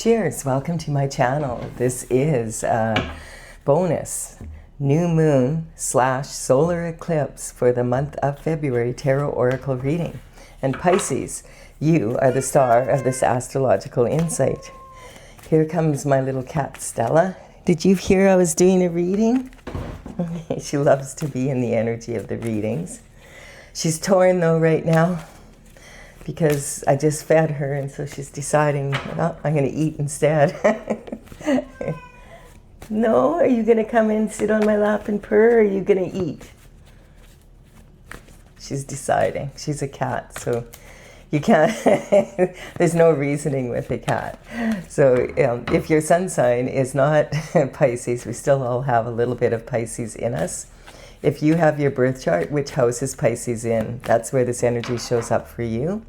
Cheers, welcome to my channel. This is a bonus new moon / solar eclipse for the month of February tarot oracle reading. And Pisces, you are the star of this astrological insight. Here comes my little cat Stella. Did you hear I was doing a reading? She loves to be in the energy of the readings. She's torn though right now, because I just fed her, and so she's deciding, oh, I'm going to eat instead. No, are you going to come and sit on my lap and purr, or are you going to eat? She's deciding. She's a cat, so you can't, there's no reasoning with a cat. So if your sun sign is not Pisces, we still all have a little bit of Pisces in us. If you have your birth chart, which house is Pisces in, that's where this energy shows up for you.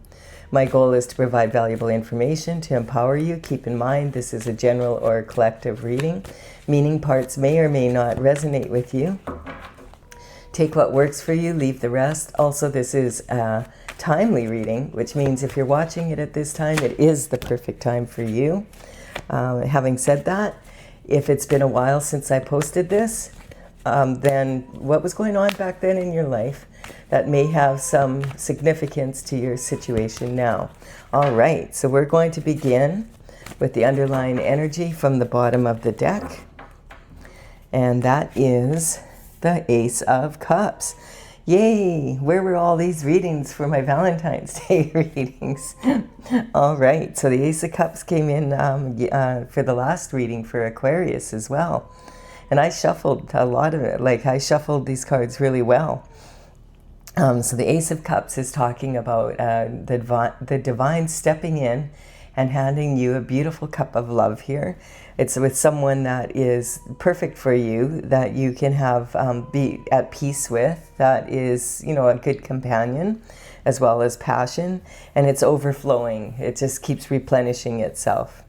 My goal is to provide valuable information to empower you. Keep in mind, this is a general or collective reading, meaning parts may or may not resonate with you. Take what works for you, leave the rest. Also, this is a timely reading, which means if you're watching it at this time, it is the perfect time for you. Having said that, if it's been a while since I posted this, then what was going on back then in your life that may have some significance to your situation now. All right, so we're going to begin with the underlying energy from the bottom of the deck, and that is the Ace of Cups. Yay! Where were all these readings for my Valentine's Day readings? All right, so the Ace of Cups came in for the last reading for Aquarius as well. And I shuffled a lot of it, like I shuffled these cards really well. So the Ace of Cups is talking about the divine stepping in and handing you a beautiful cup of love here. It's with someone that is perfect for you, that you can have be at peace with, that is, you know, a good companion, as well as passion, and it's overflowing. It just keeps replenishing itself.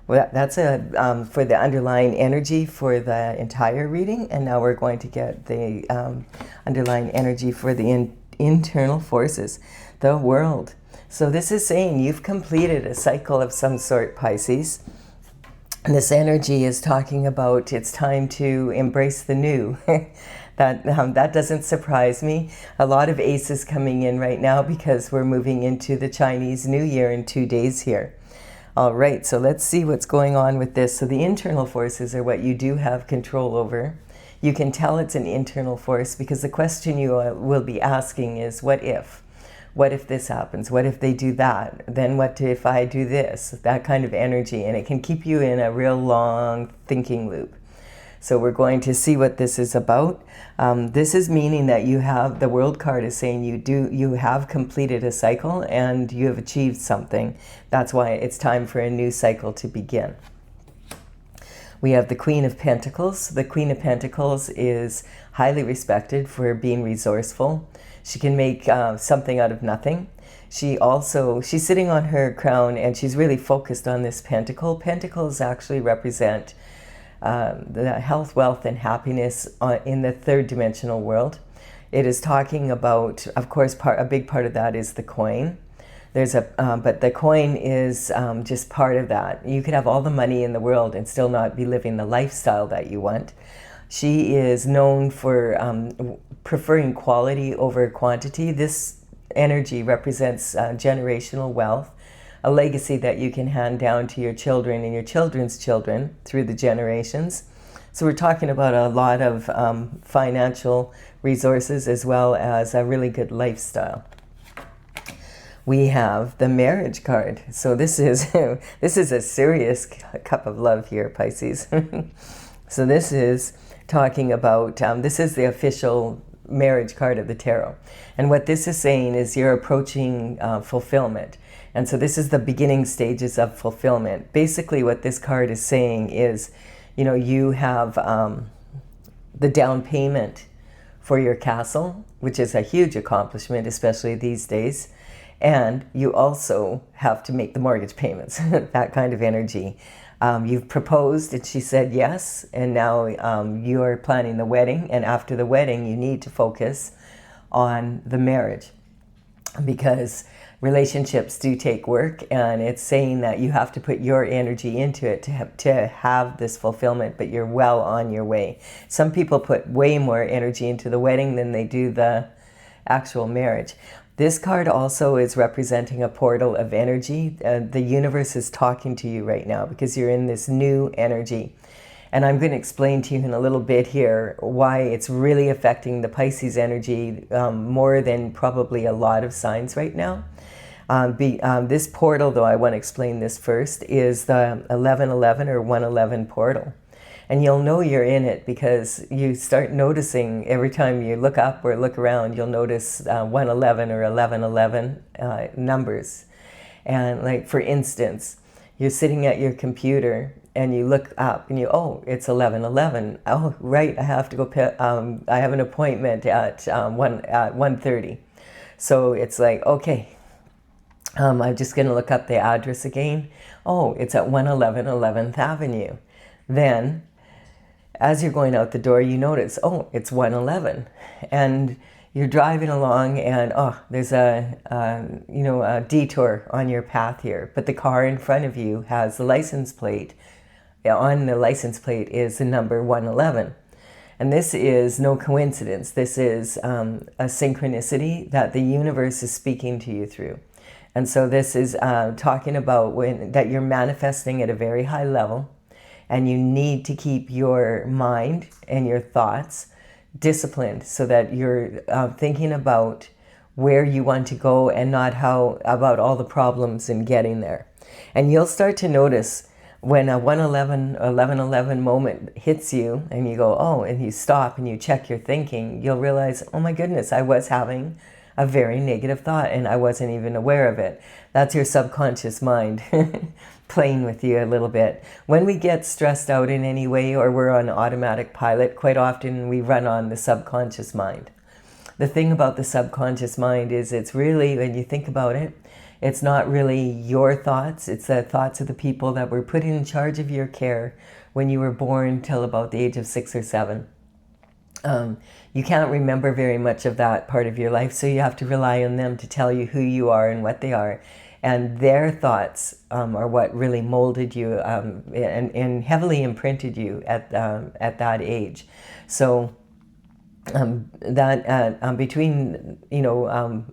Well, that's for the underlying energy for the entire reading, and now we're going to get the underlying energy for the internal forces, the world. So this is saying you've completed a cycle of some sort, Pisces. And this energy is talking about it's time to embrace the new. That doesn't surprise me. A lot of aces coming in right now because we're moving into the Chinese New Year in 2 days here. All right, so let's see what's going on with this. So the internal forces are what you do have control over. You can tell it's an internal force because the question you will be asking is, what if? What if this happens? What if they do that? Then what if I do this? That kind of energy, and it can keep you in a real long thinking loop. So we're going to see what this is about. This is meaning that you have, the World card is saying you have completed a cycle and you have achieved something. That's why it's time for a new cycle to begin. We have the Queen of Pentacles. The Queen of Pentacles is highly respected for being resourceful. She can make something out of nothing. She's sitting on her crown and she's really focused on this pentacle. Pentacles actually represent the health, wealth, and happiness in the third dimensional world. It is talking about, of course, a big part of that is the coin. But the coin is just part of that. You could have all the money in the world and still not be living the lifestyle that you want. She is known for preferring quality over quantity. This energy represents generational wealth, a legacy that you can hand down to your children and your children's children through the generations. So we're talking about a lot of financial resources as well as a really good lifestyle. We have the Marriage card. So this is a serious cup of love here, Pisces. So this is talking about, this is the official marriage card of the tarot. And what this is saying is you're approaching fulfillment. And so this is the beginning stages of fulfillment. Basically what this card is saying is, you know, you have the down payment for your castle, which is a huge accomplishment, especially these days. And you also have to make the mortgage payments, that kind of energy. You've proposed and she said yes, and now you are planning the wedding, and after the wedding you need to focus on the marriage, because relationships do take work, and it's saying that you have to put your energy into it to have this fulfillment, but you're well on your way. Some people put way more energy into the wedding than they do the actual marriage. This card also is representing a portal of energy. The universe is talking to you right now because you're in this new energy. And I'm going to explain to you in a little bit here why it's really affecting the Pisces energy more than probably a lot of signs right now. This portal, though, I want to explain this first, is the 1111 or 111 portal. And you'll know you're in it because you start noticing every time you look up or look around, you'll notice 111 or 1111 numbers. And like, for instance, you're sitting at your computer and you look up and oh, it's 11:11. Oh, right, I have to go. I have an appointment at 1:30. So it's like, okay, I'm just going to look up the address again. Oh, it's at 111 11th Avenue. Then, as you're going out the door, you notice, oh, it's 111, and you're driving along, and oh, there's a detour on your path here. But the car in front of you has the license plate. On the license plate is the number 111. And this is no coincidence. This is a synchronicity that the universe is speaking to you through. And so this is talking about that you're manifesting at a very high level, and you need to keep your mind and your thoughts disciplined so that you're thinking about where you want to go and not about all the problems in getting there. And you'll start to notice when a 1111 moment hits you and you go, oh, and you stop and you check your thinking, you'll realize, oh my goodness, I was having a very negative thought and I wasn't even aware of it. That's your subconscious mind playing with you a little bit. When we get stressed out in any way or we're on automatic pilot, quite often we run on the subconscious mind. The thing about the subconscious mind is it's really, when you think about it, it's not really your thoughts. It's the thoughts of the people that were put in charge of your care when you were born till about the age of 6 or 7. You can't remember very much of that part of your life, so you have to rely on them to tell you who you are and what they are. And their thoughts are what really molded you and heavily imprinted you at that age. So between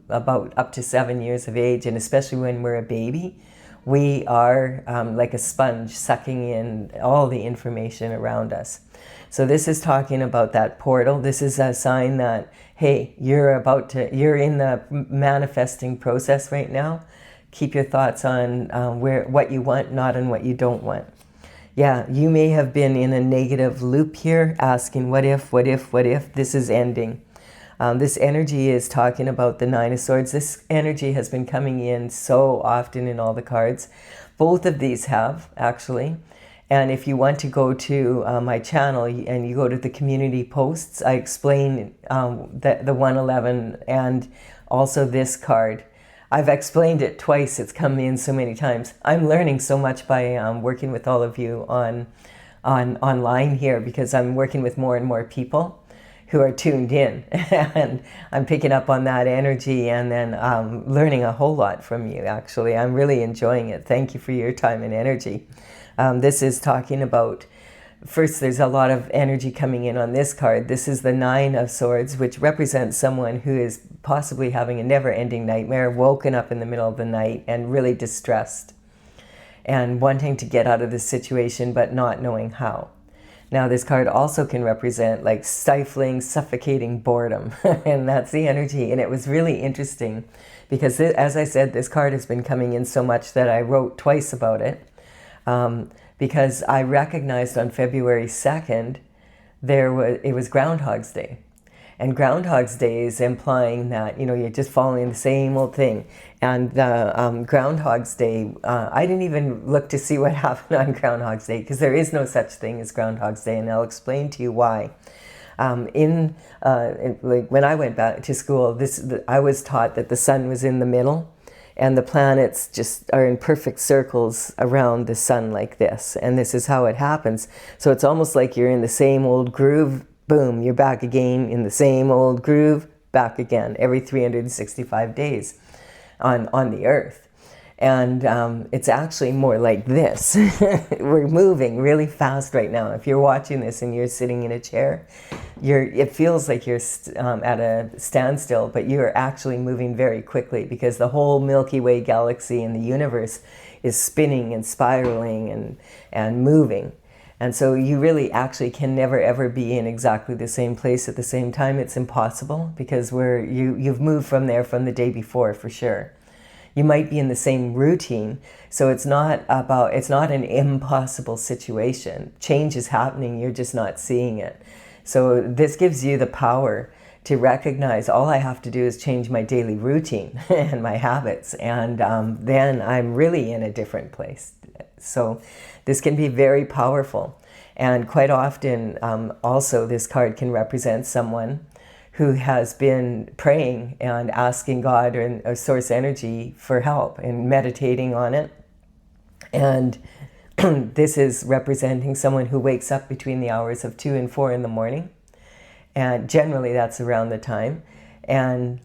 about up to 7 years of age, and especially when we're a baby, we are like a sponge sucking in all the information around us. So this is talking about that portal. This is a sign that, hey, you're in the manifesting process right now. Keep your thoughts on what you want, not on what you don't want. Yeah, you may have been in a negative loop here, asking what if this is ending. This energy is talking about the Nine of Swords. This energy has been coming in so often in all the cards. Both of these have, actually. And if you want to go to my channel and you go to the community posts, I explain the 111 and also this card. I've explained it twice. It's come in so many times. I'm learning so much by working with all of you online here, because I'm working with more and more people who are tuned in, and I'm picking up on that energy and then learning a whole lot from you, actually. I'm really enjoying it. Thank you for your time and energy. This is talking about, first, there's a lot of energy coming in on this card. This is the Nine of Swords, which represents someone who is possibly having a never-ending nightmare, woken up in the middle of the night and really distressed and wanting to get out of this situation but not knowing how. Now, this card also can represent like stifling, suffocating boredom, and that's the energy. And it was really interesting because, as I said, this card has been coming in so much that I wrote twice about it. Because I recognized on February 2nd, it was Groundhog's Day. And Groundhog's Day is implying that, you're just following the same old thing. And Groundhog's Day, I didn't even look to see what happened on Groundhog's Day, because there is no such thing as Groundhog's Day, and I'll explain to you why. When I went back to school, I was taught that the sun was in the middle, and the planets just are in perfect circles around the sun like this. And this is how it happens. So it's almost like you're in the same old groove. Boom, you're back again in the same old groove, back again, every 365 days. on the earth. And it's actually more like this. We're moving really fast right now. If you're watching this and you're sitting in a chair, it feels like you're at a standstill, but you're actually moving very quickly, because the whole Milky Way galaxy and the universe is spinning and spiraling and moving. And so you really actually can never ever be in exactly the same place at the same time. It's impossible, because you've moved from there from the day before, for sure. You might be in the same routine, so it's not an impossible situation. Change is happening, you're just not seeing it. So this gives you the power to recognize, all I have to do is change my daily routine and my habits, and then I'm really in a different place. So this can be very powerful. And quite often, also, this card can represent someone who has been praying and asking God or source energy for help and meditating on it. And this is representing someone who wakes up between the hours of 2 and 4 in the morning. And generally that's around the time. And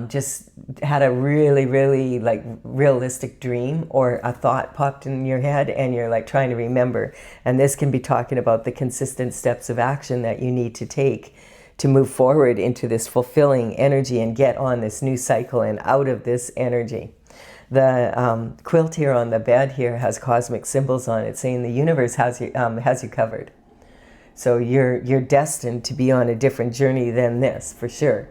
just had a really, really like realistic dream, or a thought popped in your head and you're like trying to remember. And this can be talking about the consistent steps of action that you need to take to move forward into this fulfilling energy and get on this new cycle and out of this energy. The quilt here on the bed here has cosmic symbols on it, saying the universe has you covered. So you're destined to be on a different journey than this, for sure.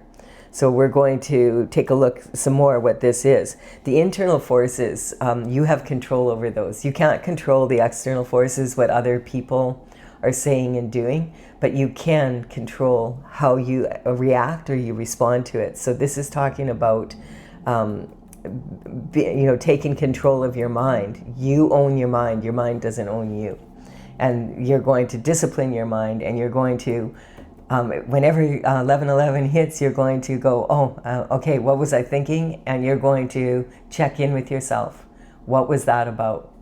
So we're going to take a look some more what this is. The internal forces, you have control over those. You can't control the external forces, what other people are saying and doing, but you can control how you react or you respond to it. So this is talking about taking control of your mind. You own your mind doesn't own you. And you're going to discipline your mind, and you're going to whenever 11:11 hits, you're going to go, okay, what was I thinking? And you're going to check in with yourself. What was that about?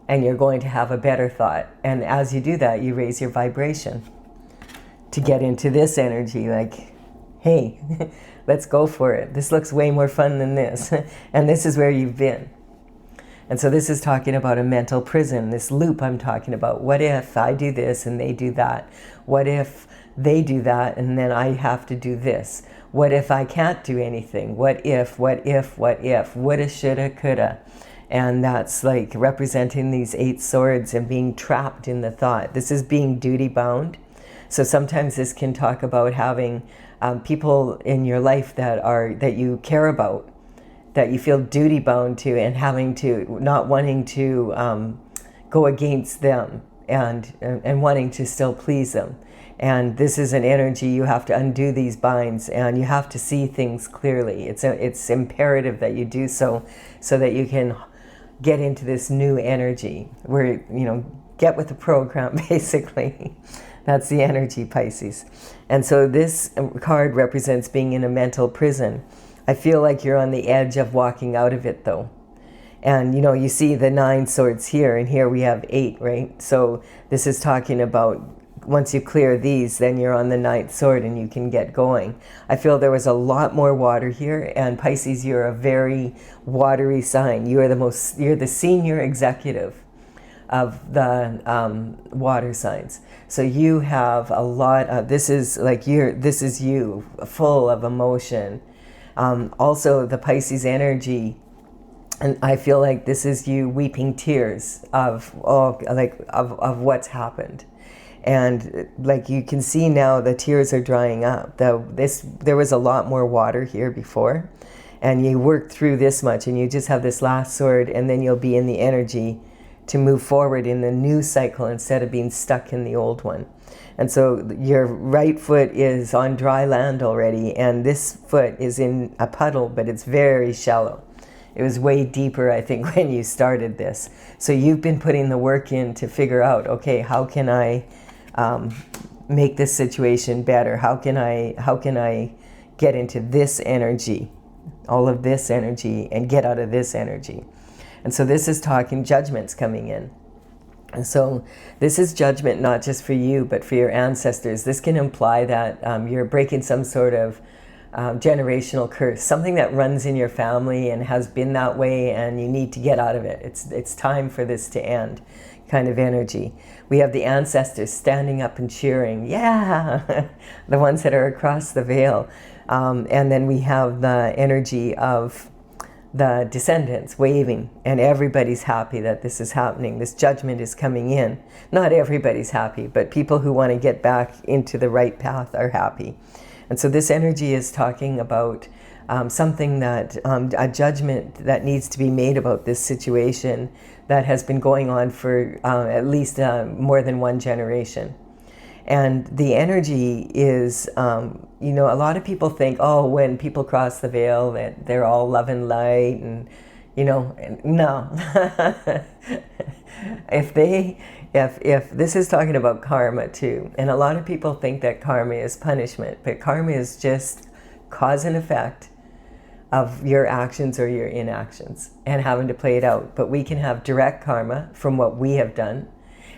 And you're going to have a better thought. And as you do that, you raise your vibration to get into this energy, like, hey, let's go for it. This looks way more fun than this. And this is where you've been. And so this is talking about a mental prison, this loop I'm talking about. What if I do this and they do that? What if they do that and then I have to do this? What if I can't do anything? What if, woulda, shoulda, coulda. And that's like representing these 8 swords and being trapped in the thought. This is being duty bound. So sometimes this can talk about having people in your life that you care about, that you feel duty bound to, and having to, not wanting to go against them and wanting to still please them. And this is an energy, you have to undo these binds and you have to see things clearly. It's imperative that you do so that you can get into this new energy where, get with the program, basically. That's the energy, Pisces. And so this card represents being in a mental prison. I feel like you're on the edge of walking out of it, though. And, you see the 9 swords here, and here we have 8, right? So this is talking about once you clear these, then you're on the 9th sword and you can get going. I feel there was a lot more water here, and Pisces, you're a very watery sign. You're the senior executive of the water signs. So you have a lot of, this is you, full of emotion. Also the Pisces energy, and I feel like this is you weeping tears of what's happened. And like you can see now, the tears are drying up. There was a lot more water here before, and you worked through this much, and you just have this last sword, and then you'll be in the energy to move forward in the new cycle instead of being stuck in the old one. And so your right foot is on dry land already, and this foot is in a puddle, but it's very shallow. It was way deeper, I think, when you started this. So you've been putting the work in to figure out, okay, how can I make this situation better? How can I get into this energy, all of this energy, and get out of this energy? And so this is talking judgments coming in. And so this is judgment not just for you, but for your ancestors. This can imply that you're breaking some sort of generational curse, something that runs in your family and has been that way, and you need to get out of it. It's time for this to end, kind of energy. We have the ancestors standing up and cheering, yeah, the ones that are across the veil. And then we have the energy of the descendants waving, and everybody's happy that this is happening. This judgment is coming in. Not everybody's happy, but people who want to get back into the right path are happy. And so this energy is talking about something that, a judgment that needs to be made about this situation that has been going on for at least more than one generation. And the energy is, you know, a lot of people think, oh, when people cross the veil, that they're all love and light, and, you know, no. If this is talking about karma too, and a lot of people think that karma is punishment, but karma is just cause and effect of your actions or your inactions and having to play it out. But we can have direct karma from what we have done,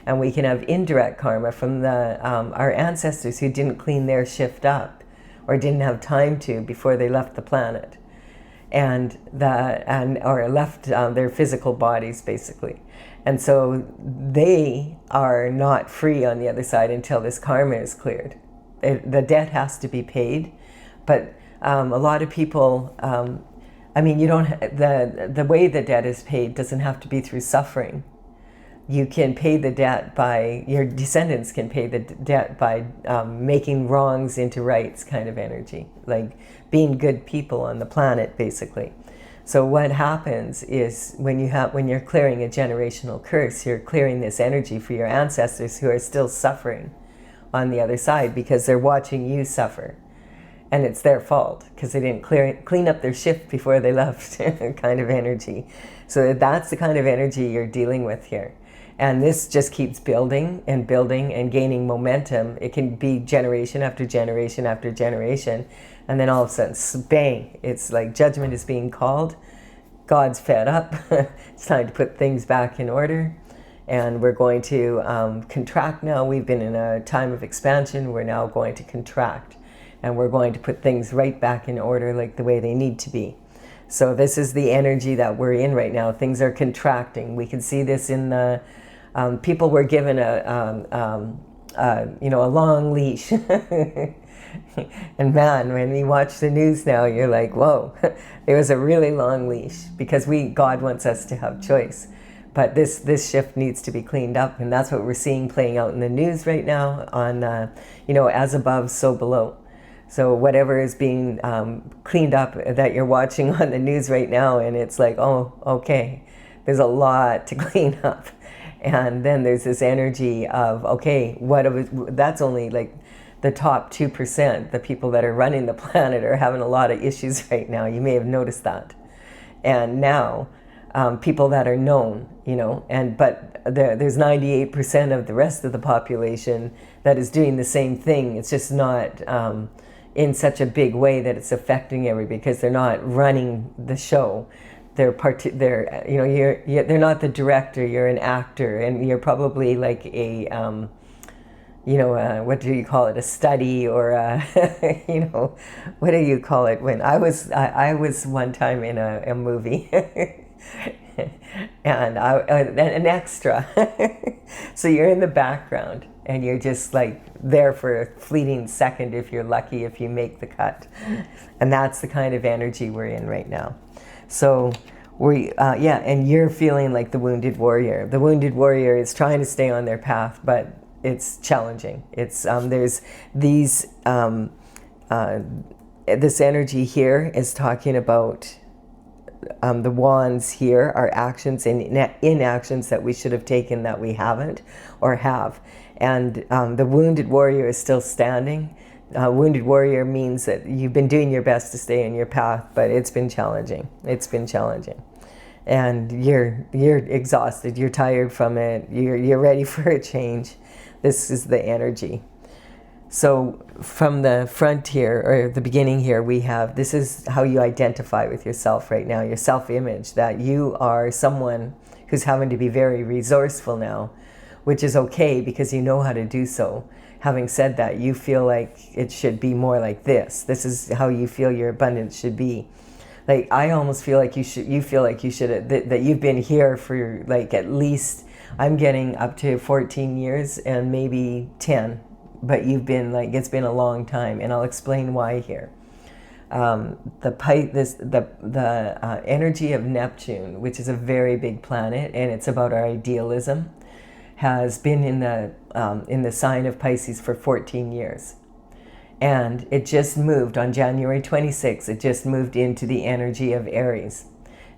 and we can have indirect karma from our ancestors who didn't clean their shift up or didn't have time to before they left the planet, or left their physical bodies, basically. And so they are not free on the other side until this karma is cleared. The debt has to be paid, but a lot of people, I mean, you don't. The way the debt is paid doesn't have to be through suffering. You can pay the debt by, your descendants can pay the debt by making wrongs into rights, kind of energy, like being good people on the planet, basically. So what happens is when you're clearing a generational curse, you're clearing this energy for your ancestors who are still suffering on the other side because they're watching you suffer. And it's their fault because they didn't clean up their shift before they left, kind of energy. So that's the kind of energy you're dealing with here. And this just keeps building and building and gaining momentum. It can be generation after generation after generation. And then all of a sudden, bang, it's like judgment is being called. God's fed up. It's time to put things back in order. And we're going to contract now. We've been in a time of expansion. We're now going to contract. And we're going to put things right back in order like the way they need to be. So this is the energy that we're in right now. Things are contracting. We can see this in the... people were given a long leash. And man, when we watch the news now, you're like, whoa, it was a really long leash, because God wants us to have choice. But this shift needs to be cleaned up, and that's what we're seeing playing out in the news right now on, as above, so below. So whatever is being cleaned up that you're watching on the news right now, and it's like, oh, okay, there's a lot to clean up. And then there's this energy of, okay, that's only like the top 2%. The people that are running the planet are having a lot of issues right now. You may have noticed that. And now, people that are known, but there's 98% of the rest of the population that is doing the same thing. It's just not in such a big way that it's affecting everybody, because they're not running the show. They're not the director. You're an actor, and you're probably like a what do you call it? A study, or what do you call it? When I was one time in a movie, and an extra. So you're in the background, and you're just like there for a fleeting second if you're lucky, if you make the cut. And that's the kind of energy we're in right now. So and you're feeling like the wounded warrior. The wounded warrior is trying to stay on their path, but it's challenging. It's there's these this energy here is talking about the wands here are actions and inactions that we should have taken that we haven't or have. And the wounded warrior is still standing. Wounded warrior means that you've been doing your best to stay on your path, but it's been challenging. It's been challenging. And you're exhausted, you're tired from it, you're ready for a change. This is the energy. So from the front here, or the beginning here, we have, this is how you identify with yourself right now, your self-image, that you are someone who's having to be very resourceful now, which is okay because you know how to do so. having said that, you feel like it should be more like this. This is how you feel your abundance should be. Like, I almost feel like you feel like you should, that you've been here for like at least, I'm getting up to 14 years and maybe 10, but you've been like, it's been a long time, and I'll explain why here. The energy of Neptune, which is a very big planet, and it's about our idealism, has been in the sign of Pisces for 14 years. And it just moved on January 26th. It just moved into the energy of Aries.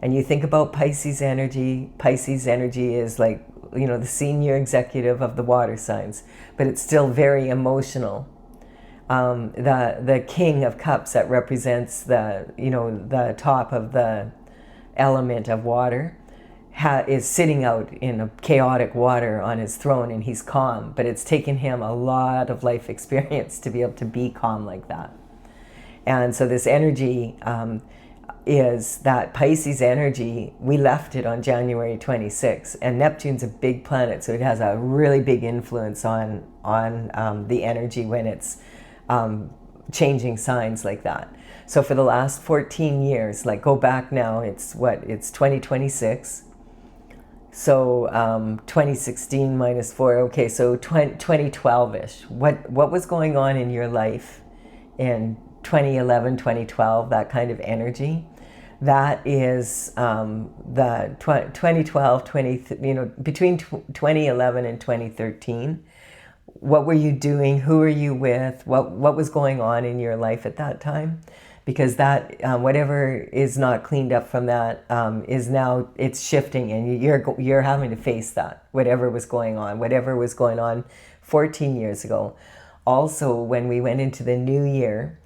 And you think about Pisces energy is like, you know, the senior executive of the water signs, but it's still very emotional. The King of Cups that represents the top of the element of water is sitting out in a chaotic water on his throne, and he's calm, but it's taken him a lot of life experience to be able to be calm like that. And so this energy is that Pisces energy. We left it on January 26th, and Neptune's a big planet, so it has a really big influence on the energy when it's changing signs like that. So for the last 14 years, like, go back now, it's 2026. So 2016 minus 4, okay, so 2012-ish. What was going on in your life in 2011, 2012, that kind of energy? That is the 2012, between 2011 and 2013. What were you doing? Who were you with? What was going on in your life at that time? Because that whatever is not cleaned up from that is now, it's shifting, and you're having to face that, whatever was going on 14 years ago. Also, when we went into the new year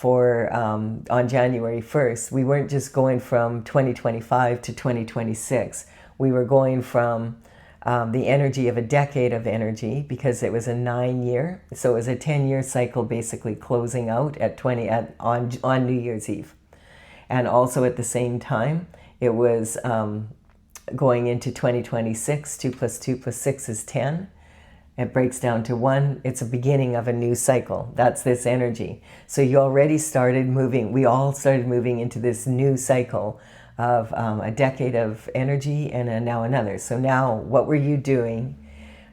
on January 1st, we weren't just going from 2025 to 2026. We were going from the energy of a decade of energy, because it was a 9-year, so it was a 10-year cycle, basically closing out on New Year's Eve. And also at the same time, it was going into 2026. 2 plus 2 plus 6 is 10. It breaks down to 1. It's a beginning of a new cycle. That's this energy. So you already started moving. We all started moving into this new cycle of a decade of energy and now another. So now, what were you doing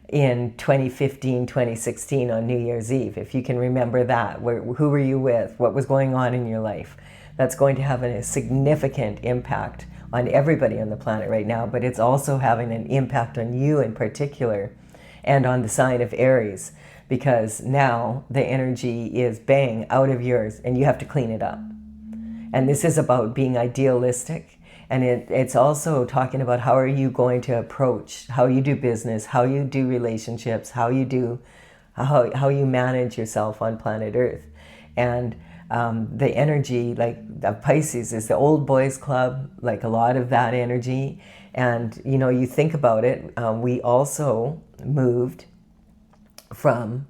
in 2015, 2016 on New Year's Eve? If you can remember that, who were you with? What was going on in your life? That's going to have a significant impact on everybody on the planet right now, but it's also having an impact on you in particular, and on the sign of Aries, because now the energy is bang out of yours, and you have to clean it up. And this is about being idealistic. And it's also talking about how are you going to approach, how you do business, how you do relationships, how you manage yourself on planet Earth. And the energy, like, of Pisces is the old boys club, like a lot of that energy. And, you think about it, we also moved from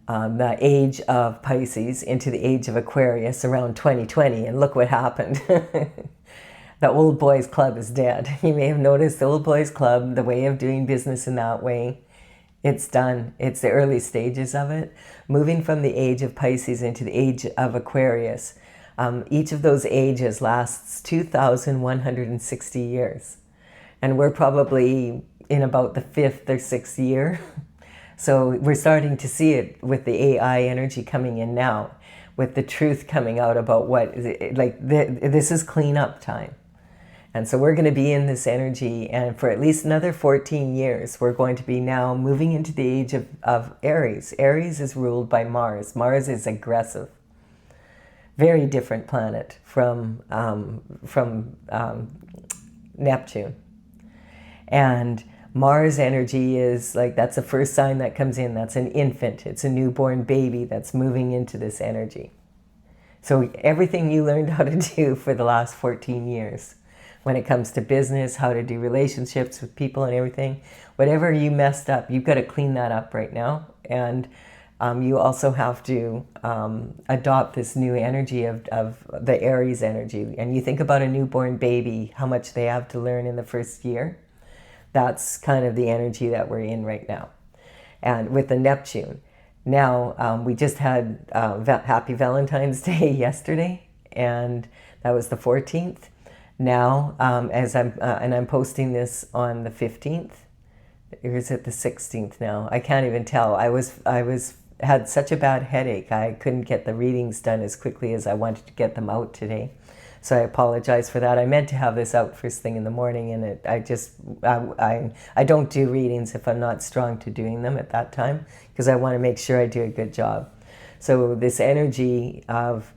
the age of Pisces into the age of Aquarius around 2020, and look what happened. The old boys club is dead. You may have noticed the old boys club, the way of doing business in that way, it's done. It's the early stages of it. Moving from the age of Pisces into the age of Aquarius. Each of those ages lasts 2,160 years. And we're probably in about the 5th or 6th year. So we're starting to see it with the AI energy coming in now, with the truth coming out about this is cleanup time. And so we're going to be in this energy, and for at least another 14 years, we're going to be now moving into the age of Aries. Aries is ruled by Mars. Mars is aggressive. Very different planet from Neptune. And Mars energy is like, that's the first sign that comes in. That's an infant. It's a newborn baby that's moving into this energy. So everything you learned how to do for the last 14 years, when it comes to business, how to do relationships with people and everything, whatever you messed up, you've got to clean that up right now. And you also have to adopt this new energy of the Aries energy. And you think about a newborn baby, how much they have to learn in the first year. That's kind of the energy that we're in right now. And with the Neptune, Now, we just had Happy Valentine's Day yesterday, and that was the 14th. Now, and I'm posting this on the 15th, or is it the 16th now? I can't even tell. I had such a bad headache. I couldn't get the readings done as quickly as I wanted to get them out today. So I apologize for that. I meant to have this out first thing in the morning, and I don't do readings if I'm not strong to doing them at that time, because I want to make sure I do a good job. So this energy of,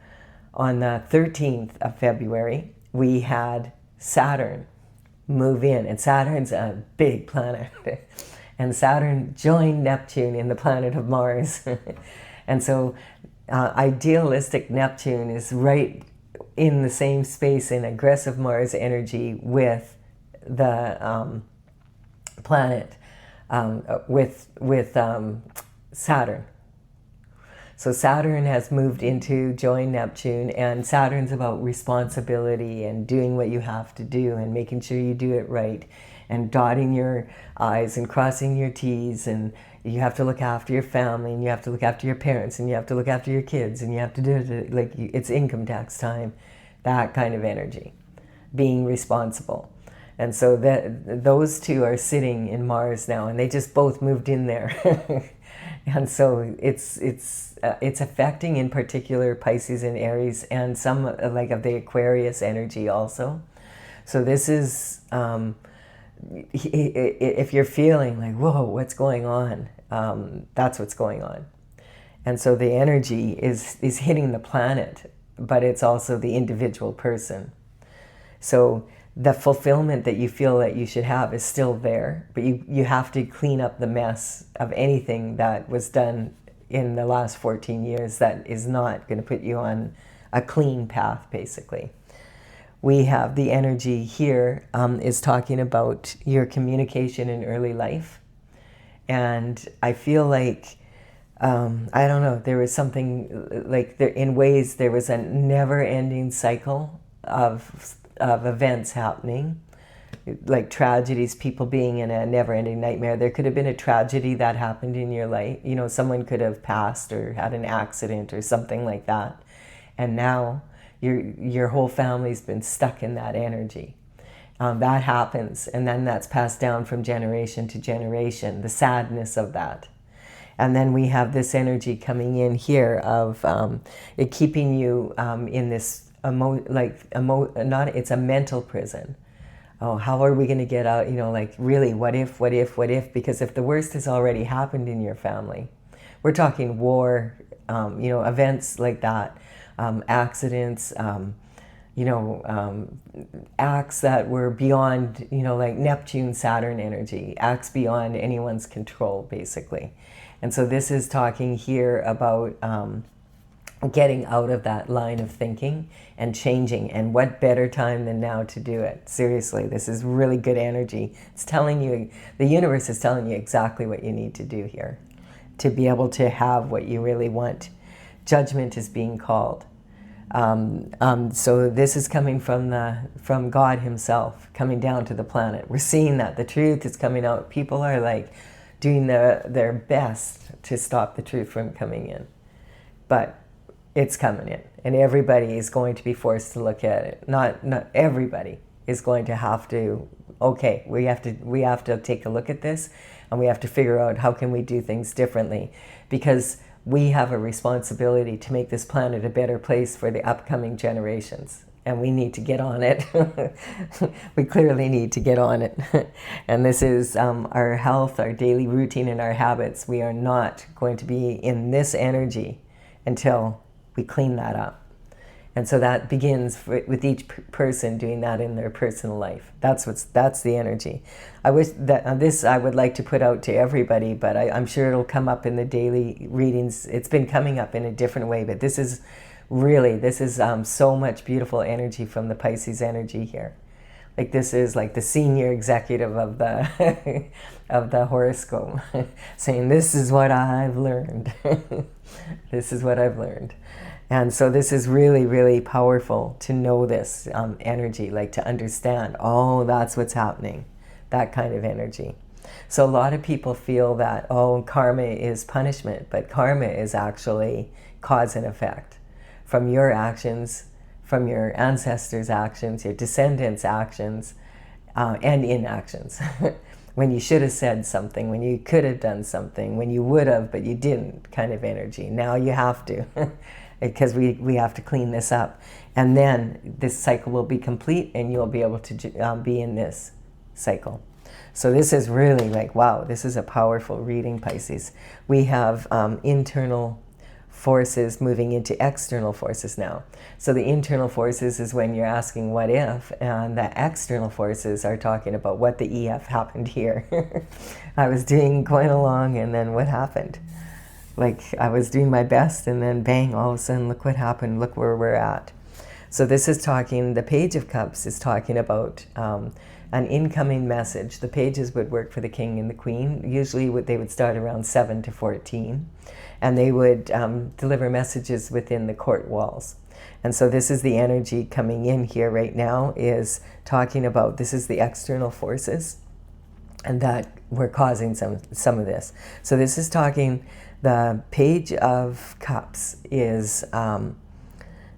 on the 13th of February, we had Saturn move in, and Saturn's a big planet. And Saturn joined Neptune in the planet of Mars. And so idealistic Neptune is right in the same space in aggressive Mars energy with the planet, with Saturn. So Saturn has moved into join Neptune, and Saturn's about responsibility and doing what you have to do and making sure you do it right and dotting your I's and crossing your T's, and you have to look after your family, and you have to look after your parents, and you have to look after your kids, and you have to do it like it's income tax time, that kind of energy, being responsible. And so those two are sitting in Mars now, and they just both moved in there. And so it's affecting in particular Pisces and Aries, and some like of the Aquarius energy also. So this is, if you're feeling like, whoa, what's going on? That's what's going on. And so the energy is hitting the planet, but it's also the individual person. So the fulfillment that you feel that you should have is still there, but you have to clean up the mess of anything that was done in the last 14 years that is not going to put you on a clean path, basically. We have the energy here is talking about your communication in early life. And I feel like, I don't know, there was something like, in ways there was a never-ending cycle of events happening, like tragedies, people being in a never-ending nightmare. There could have been a tragedy that happened in your life. You know, someone could have passed or had an accident or something like that. And now your whole family's been stuck in that energy. That happens, and then that's passed down from generation to generation, the sadness of that. And then we have this energy coming in here of it keeping you in this it's a mental prison. Oh, how are we going to get out? You know, like, really, what if? Because if the worst has already happened in your family, we're talking war, events like that, accidents, acts that were beyond, like Neptune, Saturn energy, acts beyond anyone's control, basically. And so this is talking here about getting out of that line of thinking and changing, and what better time than now to do it. Seriously, this is really good energy. It's telling you, the universe is telling you exactly what you need to do here to be able to have what you really want. Judgment is being called. So this is coming from God himself, coming down to the planet. We're seeing that the truth is coming out. People are like doing their best to stop the truth from coming in, but it's coming in, and everybody is going to be forced to look at it. Not everybody is going to have to. Okay, we have to take a look at this, and we have to figure out how can we do things differently, because we have a responsibility to make this planet a better place for the upcoming generations, and we need to get on it. We clearly need to get on it. And this is our health, our daily routine, and our habits. We are not going to be in this energy until we clean that up. And so that begins with each person doing that in their personal life. That's the energy. I wish that this I would like to put out to everybody, but I'm sure it'll come up in the daily readings. It's been coming up in a different way, but this is so much beautiful energy from the Pisces energy here. Like, this is like the senior executive of the of the horoscope saying, this is what I've learned. This is what I've learned. And so this is really, really powerful to know this energy, like to understand, oh, that's what's happening, that kind of energy. So a lot of people feel that, oh, karma is punishment, but karma is actually cause and effect from your actions, from your ancestors' actions, your descendants' actions, and inactions. When you should have said something, when you could have done something, when you would have but you didn't, kind of energy. Now you have to, because we have to clean this up. And then this cycle will be complete and you'll be able to be in this cycle. So this is really like, wow, this is a powerful reading, Pisces. We have internal forces moving into external forces now. So the internal forces is when you're asking what if, and the external forces are talking about what the EF happened here. I was going along, and then what happened? Like, I was doing my best, and then bang, all of a sudden, look what happened, look where we're at. So this is talking, the Page of Cups is talking about an incoming message. The pages would work for the king and the queen. Usually they would start around 7 to 14. And they would deliver messages within the court walls. And so this is the energy coming in here right now, is talking about, this is the external forces and that we're causing some of this. So this is talking, the Page of Cups is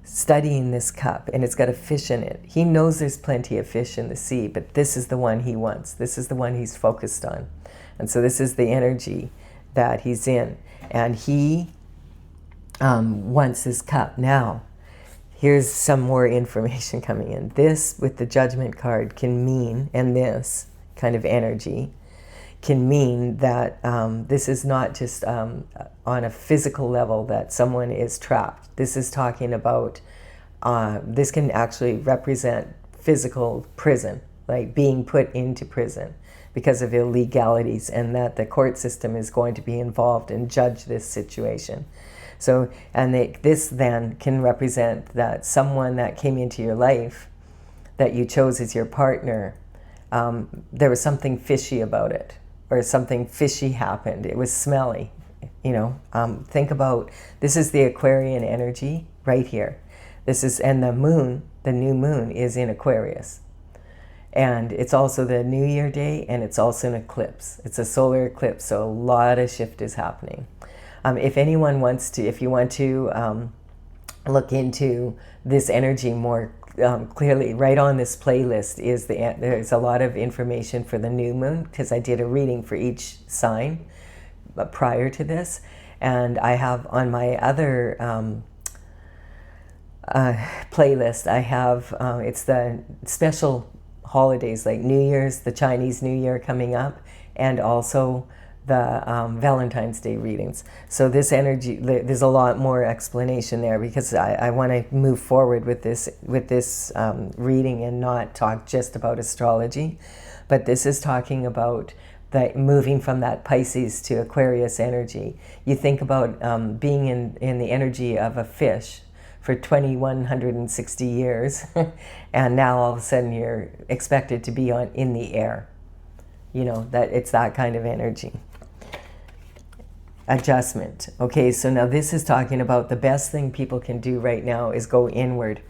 studying this cup, and it's got a fish in it. He knows there's plenty of fish in the sea, but this is the one he wants. This is the one he's focused on. And so this is the energy that he's in. And he wants this cup. Now, here's some more information coming in. This, with the Judgment card, can mean, and this kind of energy can mean that this is not just on a physical level that someone is trapped. This is talking about, this can actually represent physical prison, like being put into prison because of illegalities, and that the court system is going to be involved and judge this situation. So, and this then can represent that someone that came into your life that you chose as your partner, there was something fishy about it, or something fishy happened. It was smelly, you know. Think about, this is the Aquarian energy right here. This is, and the moon, the new moon is in Aquarius. And it's also the New Year day, and it's also an eclipse. It's a solar eclipse, so a lot of shift is happening. If anyone wants to, if you want to look into this energy more clearly, right on this playlist is there's a lot of information for the new moon, because I did a reading for each sign prior to this. And I have on my other playlist, I have, it's the special holidays like New Year's, the Chinese New Year coming up, and also the Valentine's Day readings. So this energy, there's a lot more explanation there, because I want to move forward with this reading and not talk just about astrology. But this is talking about the moving from that Pisces to Aquarius energy. You think about being in the energy of a fish for 2,160 years, and now all of a sudden you're expected to be in the air. You know, that it's that kind of energy. Adjustment. Okay, so now this is talking about the best thing people can do right now is go inward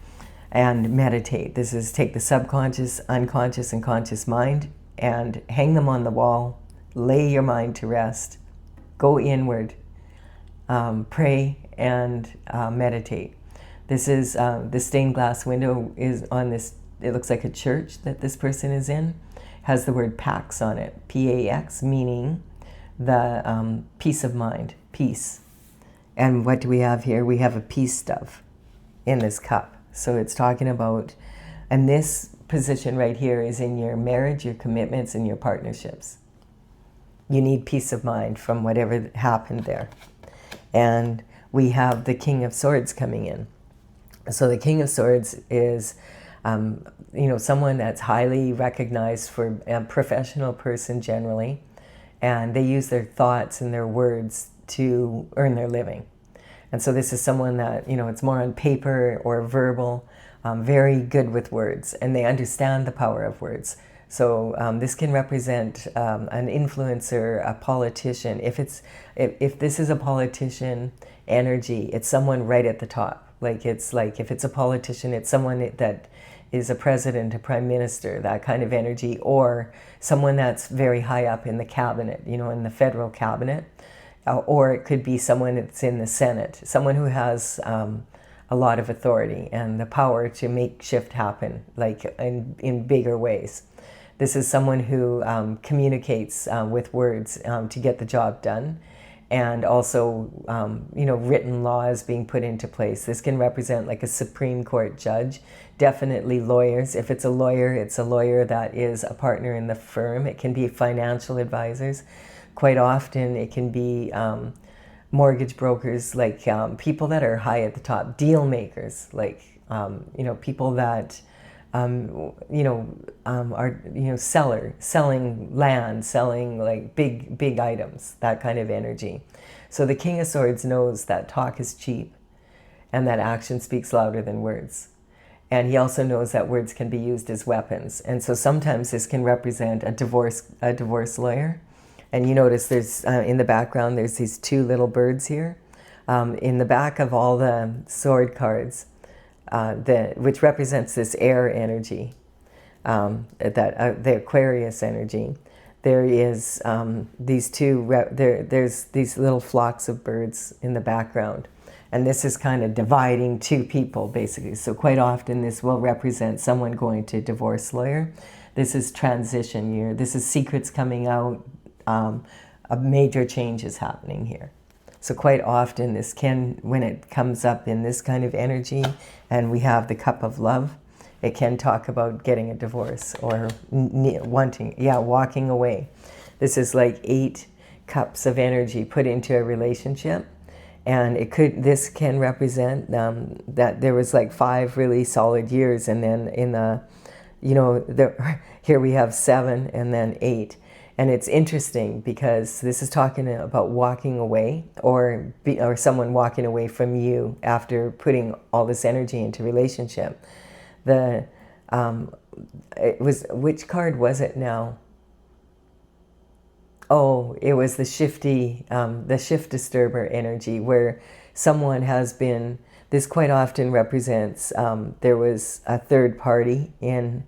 and meditate. This is take the subconscious, unconscious, and conscious mind and hang them on the wall, lay your mind to rest, go inward, pray, and meditate. This is the stained glass window is on this, it looks like a church that this person is in, has the word Pax on it, P-A-X, meaning the peace of mind, peace. And what do we have here? We have a peace dove in this cup. So it's talking about, and this position right here is in your marriage, your commitments, and your partnerships. You need peace of mind from whatever happened there. And we have the King of Swords coming in. So the King of Swords is, you know, someone that's highly recognized for a professional person generally, and they use their thoughts and their words to earn their living. And so this is someone that, you know, it's more on paper or verbal, very good with words, and they understand the power of words. So this can represent an influencer, a politician. If this is a politician energy, it's someone right at the top. Like, it's like, if it's a politician, it's someone that is a president, a prime minister, that kind of energy, or someone that's very high up in the cabinet, you know, in the federal cabinet, or it could be someone that's in the Senate, someone who has a lot of authority and the power to make shift happen, like in bigger ways. This is someone who communicates with words to get the job done, and also, you know, written laws being put into place. This can represent like a Supreme Court judge, definitely lawyers. If it's a lawyer that is a partner in the firm. It can be financial advisors. Quite often it can be mortgage brokers, like people that are high at the top, deal makers, like, you know, people that, you know, are, you know, selling land, selling like big items, that kind of energy. So the King of Swords knows that talk is cheap and that action speaks louder than words. And he also knows that words can be used as weapons. And so sometimes this can represent a divorce lawyer. And you notice there's, in the background, there's these two little birds here. In the back of all the sword cards, which represents this air energy, the Aquarius energy, there is these two, there's these little flocks of birds in the background. And this is kind of dividing two people, basically. So quite often this will represent someone going to a divorce lawyer. This is transition year. This is secrets coming out. A major change is happening here. So quite often this can, when it comes up in this kind of energy, and we have the cup of love, it can talk about getting a divorce or walking away. This is like 8 cups of energy put into a relationship. And this can represent that there was like 5 really solid years, and then in the, you know, here we have 7 and then 8. And it's interesting because this is talking about walking away, or someone walking away from you after putting all this energy into relationship. It was, which card was it now? Oh, it was the shift disturber energy, where someone has been, this quite often represents, there was a third party in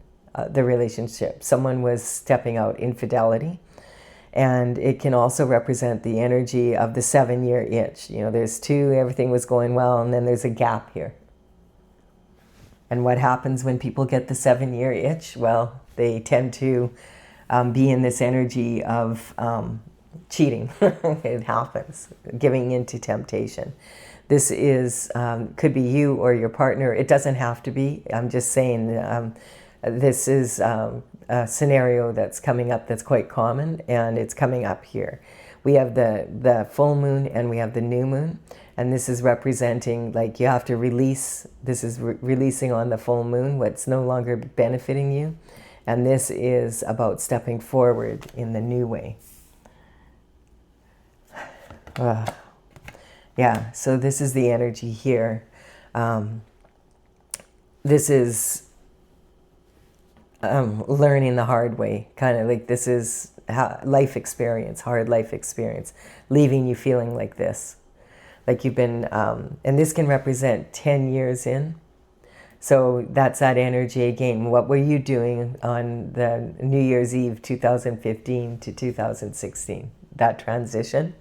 the relationship. Someone was stepping out, infidelity. And it can also represent the energy of the 7-year itch. You know, there's 2, everything was going well, and then there's a gap here. And what happens when people get the 7-year itch? Well, they tend to be in this energy of cheating. It happens, giving into temptation. This is, could be you or your partner. It doesn't have to be. I'm just saying, this is a scenario that's coming up that's quite common, and it's coming up here. We have the full moon and we have the new moon, and this is representing, like, you have to release. This is releasing on the full moon what's no longer benefiting you, and this is about stepping forward in the new way. Yeah, so this is the energy here. This is learning the hard way, kind of like, this is life experience, hard life experience, leaving you feeling like this, like you've been, and this can represent 10 years in. So that's that energy again. What were you doing on the New Year's Eve 2015 to 2016? That transition,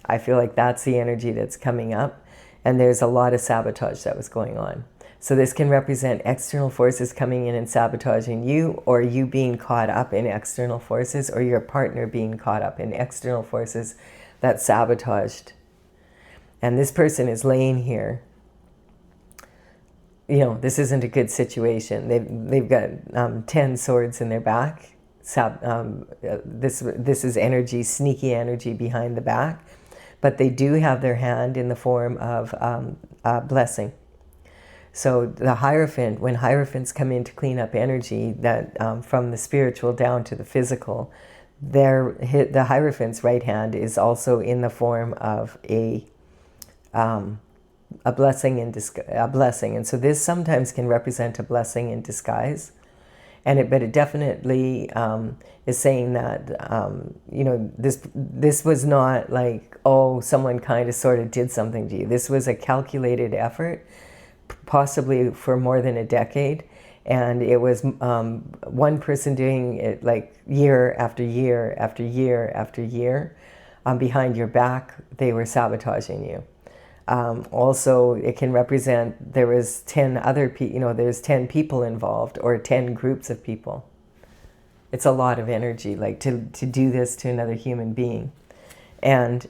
I feel like that's the energy that's coming up, and there's a lot of sabotage that was going on. So this can represent external forces coming in and sabotaging you, or you being caught up in external forces, or your partner being caught up in external forces that sabotaged. And this person is laying here. You know, this isn't a good situation. They've got 10 swords in their back. This is energy, sneaky energy behind the back. But they do have their hand in the form of a blessing. So the Hierophant, when Hierophants come in to clean up energy, that from the spiritual down to the physical, the Hierophant's right hand is also in the form of a blessing in a blessing. And so this sometimes can represent a blessing in disguise. But it definitely is saying that, you know, this was not like, oh, someone kind of sort of did something to you. This was a calculated effort, possibly for more than a decade. And it was one person doing it like year after year after year after year. Behind your back, they were sabotaging you. Also, it can represent there was 10 other people, you know, there's 10 people involved or 10 groups of people. It's a lot of energy, like to do this to another human being. And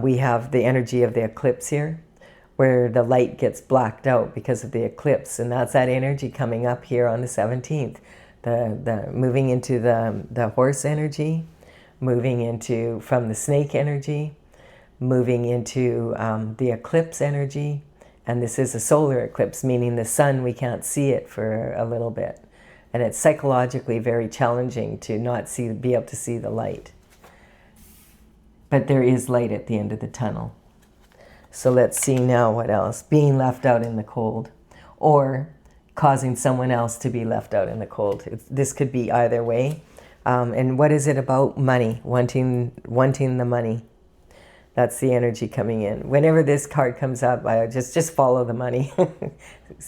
we have the energy of the eclipse here, where the light gets blacked out because of the eclipse. And that's that energy coming up here on the 17th. The moving into the horse energy, moving into from the snake energy, moving into the eclipse energy. And this is a solar eclipse, meaning the sun, we can't see it for a little bit. And it's psychologically very challenging to not be able to see the light. But there is light at the end of the tunnel. So let's see now what else. Being left out in the cold, or causing someone else to be left out in the cold. This could be either way. And what is it about? Money, wanting the money. That's the energy coming in. Whenever this card comes up, I just follow the money.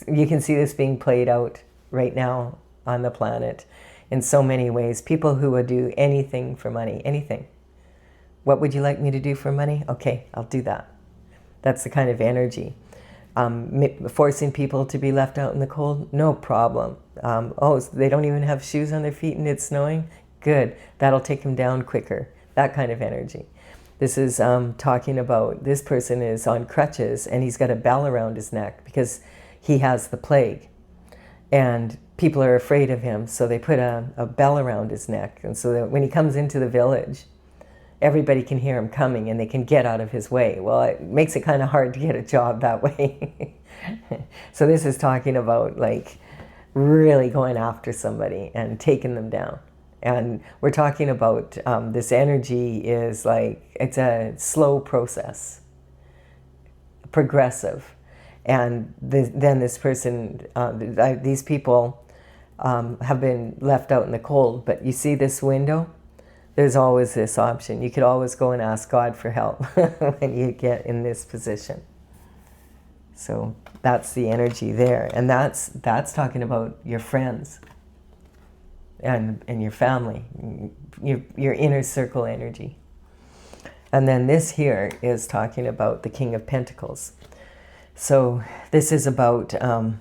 You can see this being played out right now on the planet in so many ways. People who would do anything for money, anything. What would you like me to do for money? Okay, I'll do that. That's the kind of energy. Forcing people to be left out in the cold, no problem. Oh, so they don't even have shoes on their feet and it's snowing? Good, that'll take them down quicker. That kind of energy. This is talking about, this person is on crutches and he's got a bell around his neck because he has the plague. And people are afraid of him, so they put a bell around his neck. And so that when he comes into the village, everybody can hear him coming and they can get out of his way. Well, it makes it kind of hard to get a job that way. So this is talking about like really going after somebody and taking them down. And we're talking about this energy is like, it's a slow process, progressive. And then this person, these people have been left out in the cold. But you see this window? There's always this option. You could always go and ask God for help when you get in this position. So that's the energy there. And that's talking about your friends and your family, your inner circle energy. And then this here is talking about the King of Pentacles. So this is about kind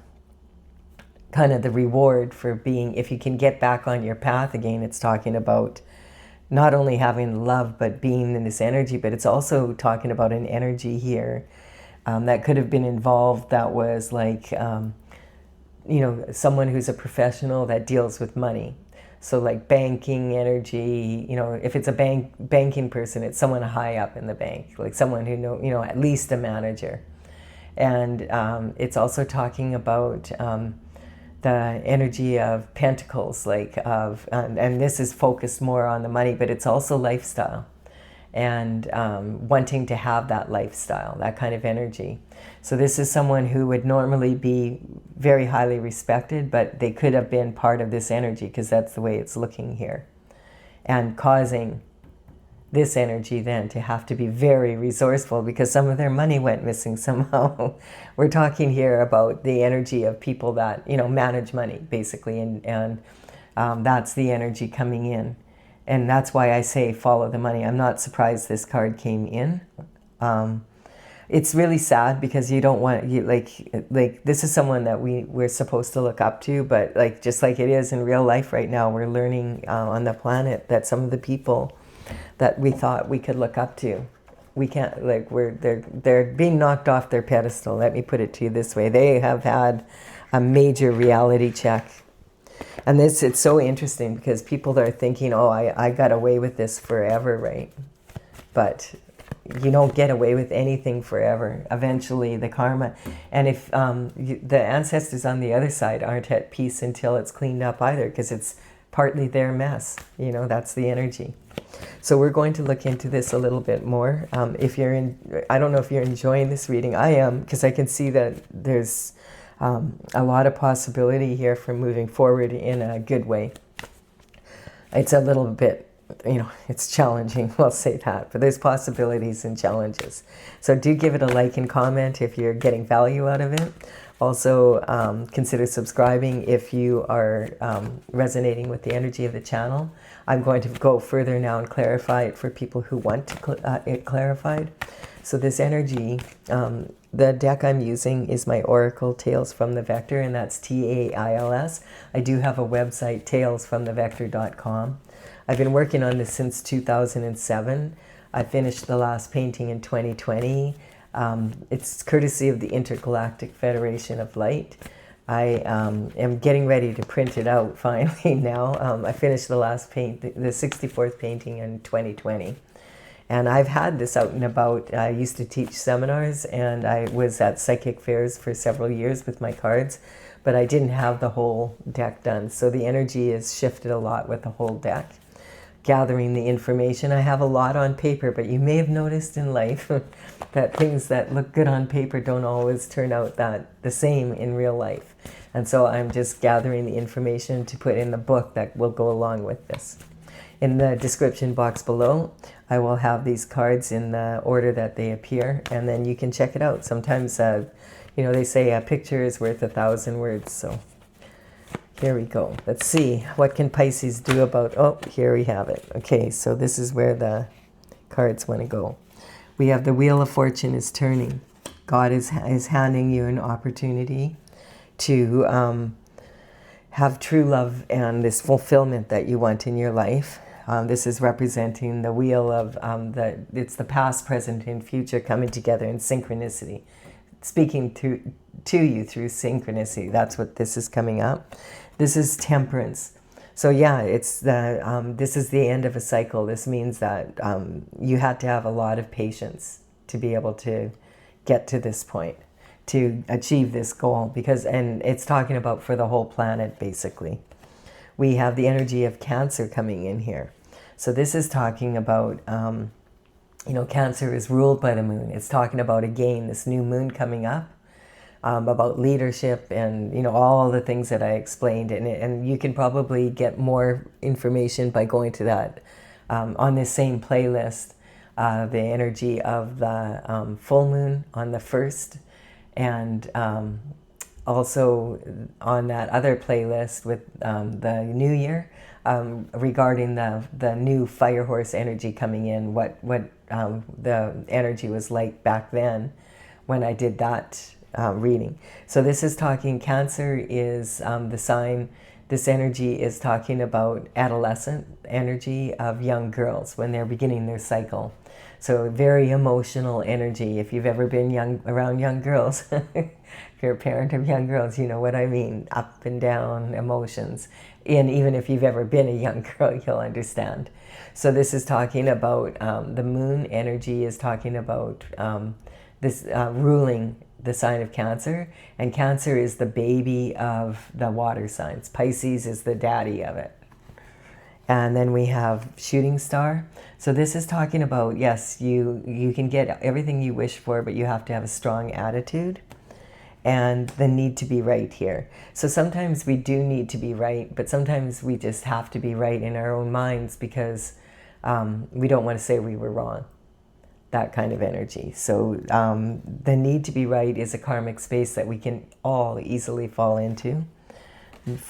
of the reward for being, if you can get back on your path again. It's talking about not only having love, but being in this energy, but it's also talking about an energy here that could have been involved that was like, you know, someone who's a professional that deals with money. So like banking energy, you know, if it's a banking person, it's someone high up in the bank, like someone who you know, at least a manager. And it's also talking about the energy of pentacles, like and this is focused more on the money, but it's also lifestyle and wanting to have that lifestyle, that kind of energy. So this is someone who would normally be very highly respected, but they could have been part of this energy because that's the way it's looking here, and causing this energy then to have to be very resourceful because some of their money went missing somehow. We're talking here about the energy of people that, you know, manage money basically, and that's the energy coming in. And that's why I say follow the money. I'm not surprised this card came in. It's really sad because you don't want, like this is someone that we're supposed to look up to, but like just like it is in real life right now, we're learning on the planet that some of the people that we thought we could look up to, we can't, like they're being knocked off their pedestal. Let me put it to you this way. They have had a major reality check. And it's so interesting because people are thinking, oh, I got away with this forever, right? But you don't get away with anything forever. Eventually the karma, and if the ancestors on the other side aren't at peace until it's cleaned up either, because it's partly their mess, you know, that's the energy. So we're going to look into this a little bit more. If you're I don't know if you're enjoying this reading. I am, because I can see that there's a lot of possibility here for moving forward in a good way. It's a little bit, you know, it's challenging, we'll say that, but there's possibilities and challenges. So do give it a like and comment if you're getting value out of it. Also, consider subscribing if you are resonating with the energy of the channel. I'm going to go further now and clarify it for people who want it clarified. So this energy, the deck I'm using is my Oracle Tales from the Vector, and that's TAILS. I do have a website, talesfromthevector.com. I've been working on this since 2007. I finished the last painting in 2020. It's courtesy of the Intergalactic Federation of Light. I am getting ready to print it out finally now. I finished the last the 64th painting in 2020. And I've had this out and about. I used to teach seminars, and I was at psychic fairs for several years with my cards, but I didn't have the whole deck done. So the energy has shifted a lot with the whole deck. Gathering the information. I have a lot on paper, but you may have noticed in life that things that look good on paper don't always turn out the same in real life. And so I'm just gathering the information to put in the book that will go along with this. In the description box below, I will have these cards in the order that they appear, and then you can check it out. Sometimes, you know, they say a picture is worth 1,000 words, so here we go. Let's see, what can Pisces do about, oh, here we have it. Okay, so this is where the cards want to go. We have the Wheel of Fortune is turning. God is handing you an opportunity to have true love and this fulfillment that you want in your life. This is representing the wheel of, it's the past, present, and future coming together in synchronicity. Speaking to you through synchronicity. That's what this is coming up. This is Temperance. So yeah, it's this is the end of a cycle. This means that you had to have a lot of patience to be able to get to this point, to achieve this goal, and it's talking about for the whole planet, basically. We have the energy of Cancer coming in here. So this is talking about, you know, Cancer is ruled by the moon. It's talking about, again, this new moon coming up, about leadership and, you know, all the things that I explained. And you can probably get more information by going to that, on this same playlist, the energy of the full moon on the 1st, and also on that other playlist with the new year, regarding the new fire horse energy coming in, what the energy was like back then when I did that reading. So this is talking, Cancer is the sign, this energy is talking about adolescent energy of young girls when they're beginning their cycle. So very emotional energy. If you've ever been around young girls, if you're a parent of young girls, you know what I mean. Up and down emotions. And even if you've ever been a young girl, you'll understand. So this is talking about the moon energy is talking about this ruling the sign of Cancer. And Cancer is the baby of the water signs. Pisces is the daddy of it. And then we have Shooting Star. So this is talking about, yes, you can get everything you wish for, but you have to have a strong attitude and the need to be right here. So sometimes we do need to be right, but sometimes we just have to be right in our own minds because we don't want to say we were wrong. That kind of energy. So the need to be right is a karmic space that we can all easily fall into.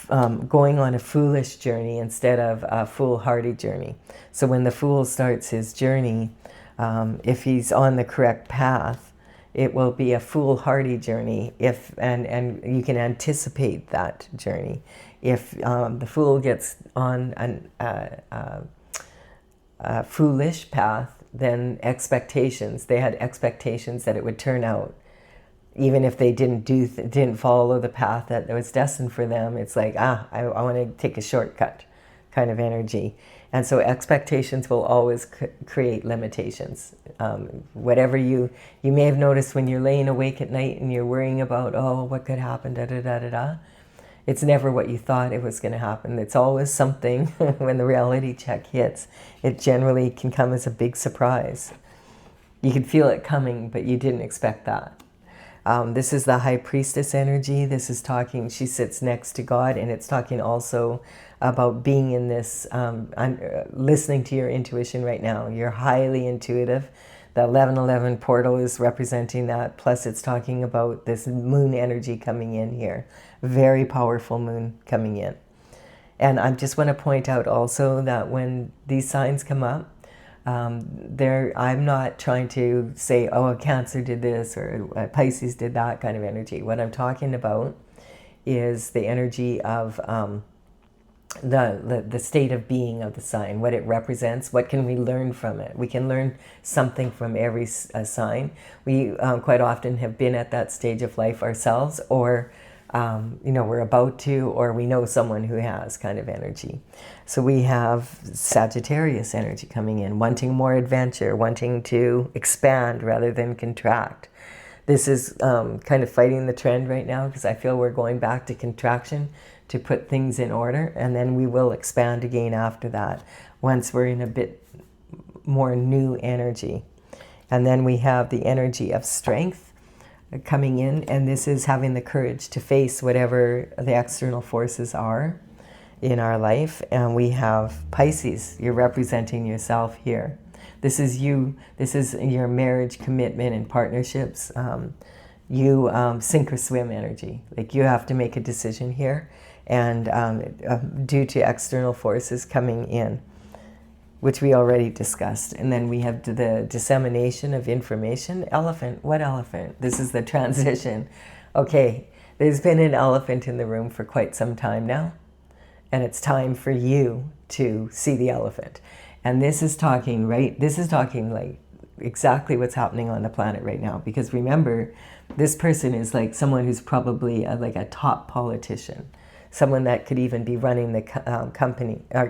Going on a foolish journey instead of a foolhardy journey. So when the fool starts his journey, if he's on the correct path, it will be a foolhardy journey. And you can anticipate that journey. If the fool gets on a foolish path, then they had expectations that it would turn out. Even if they didn't follow the path that was destined for them, it's like, I want to take a shortcut kind of energy. And so expectations will always create limitations. Whatever you may have noticed when you're laying awake at night and you're worrying about, oh, what could happen, da-da-da-da-da. It's never what you thought it was going to happen. It's always something. When the reality check hits, it generally can come as a big surprise. You can feel it coming, but you didn't expect that. This is the High Priestess energy. This is talking, she sits next to God, and it's talking also about being in this, listening to your intuition right now. You're highly intuitive. The 1111 portal is representing that. Plus it's talking about this moon energy coming in here. Very powerful moon coming in. And I just want to point out also that when these signs come up, I'm not trying to say, oh, Cancer did this or Pisces did that kind of energy. What I'm talking about is the energy of the state of being of the sign, what it represents, what can we learn from it. We can learn something from every sign. We quite often have been at that stage of life ourselves, or we're about to, or we know someone who has kind of energy. So we have Sagittarius energy coming in, wanting more adventure, wanting to expand rather than contract. This is kind of fighting the trend right now, because I feel we're going back to contraction to put things in order, and then we will expand again after that once we're in a bit more new energy. And then we have the energy of strength coming in, and this is having the courage to face whatever the external forces are in our life. And we have Pisces, you're representing yourself here. This is you, this is your marriage, commitment, and partnerships. You sink or swim energy. Like, you have to make a decision here, and due to external forces coming in, which we already discussed. And then we have the dissemination of information. Elephant, what elephant? This is the transition. Okay, there's been an elephant in the room for quite some time now, and it's time for you to see the elephant. And this is talking, right? This is talking like exactly what's happening on the planet right now. Because remember, this person is like someone who's probably like a top politician. Someone that could even be running the company, or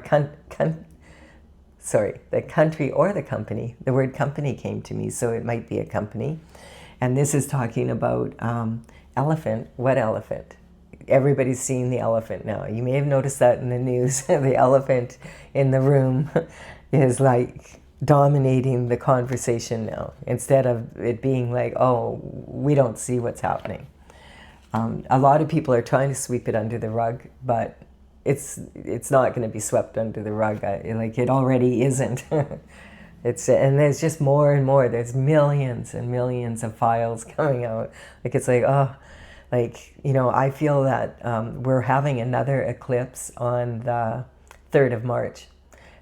the country or the company. The word company came to me, so it might be a company. And this is talking about elephant. What elephant? Everybody's seeing the elephant now. You may have noticed that in the news. The elephant in the room is like dominating the conversation now, instead of it being like, oh, we don't see what's happening. A lot of people are trying to sweep it under the rug, but it's not going to be swept under the rug. Like, it already isn't. And there's just more and more. There's millions and millions of files coming out. Like, it's like, oh, like, I feel that we're having another eclipse on the 3rd of March.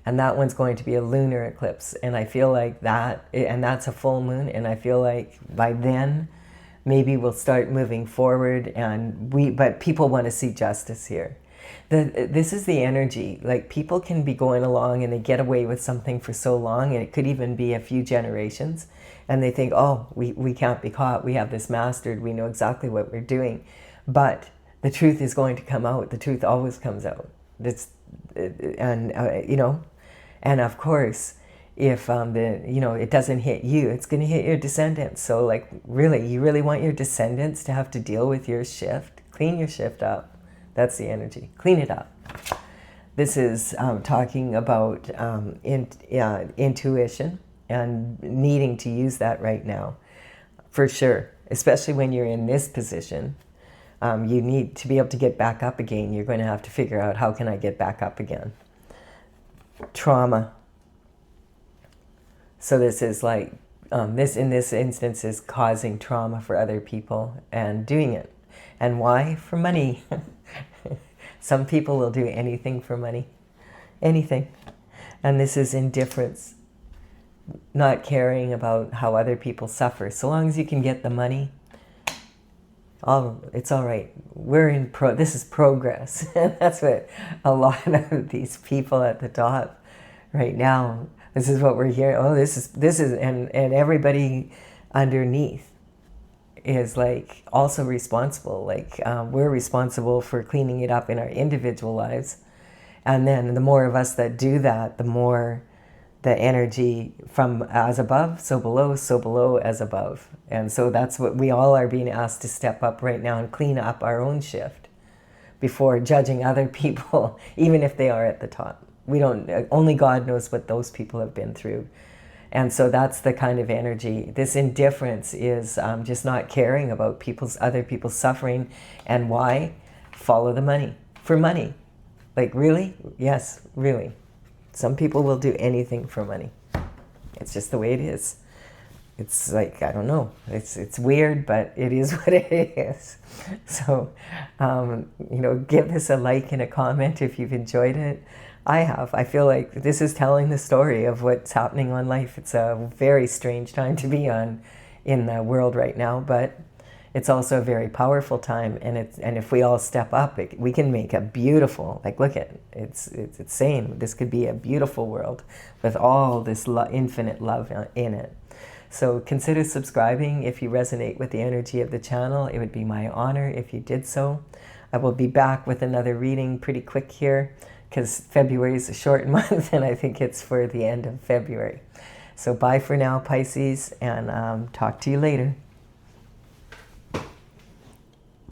And that one's going to be a lunar eclipse. And I feel like that, and that's a full moon. And I feel like by then, maybe we'll start moving forward. But people want to see justice here. This is the energy. Like, people can be going along and they get away with something for so long, and it could even be a few generations. And they think, oh, we can't be caught. We have this mastered. We know exactly what we're doing. But the truth is going to come out. The truth always comes out. And of course, if it doesn't hit you, it's going to hit your descendants. So, like, really, you really want your descendants to have to deal with your shift? Clean your shift up. That's the energy. Clean it up. This is talking about intuition and needing to use that right now, for sure. Especially when you're in this position, you need to be able to get back up again. You're going to have to figure out, how can I get back up again? Trauma. So this is like, this in this instance is causing trauma for other people and doing it. And why? For money. Some people will do anything for money. Anything. And this is indifference. Not caring about how other people suffer. So long as you can get the money, it's all right. This is progress. That's what a lot of these people at the top right now, this is what we're hearing. Oh, this is, and everybody underneath is like also responsible. Like, we're responsible for cleaning it up in our individual lives. And then the more of us that do that, the more the energy from as above, so below as above. And so that's what we all are being asked to step up right now and clean up our own shift before judging other people, even if they are at the top. Only God knows what those people have been through. And so that's the kind of energy. This indifference is just not caring about other people's suffering. And why? Follow the money. For money. Like, really? Yes, really. Some people will do anything for money. It's just the way it is. it's like, I don't know, it's weird, but it is what it is. So, you know, give this a like and a comment if you've enjoyed it. I have. I feel like this is telling the story of what's happening on life. It's a very strange time to be on in the world right now, but it's also a very powerful time, and if we all step up, we can make a beautiful, like, look at it. It's saying this could be a beautiful world with all this infinite love in it. So consider subscribing if you resonate with the energy of the channel. It would be my honor if you did so. I will be back with another reading pretty quick here, because February is a short month, and I think it's for the end of February. So bye for now, Pisces, and talk to you later.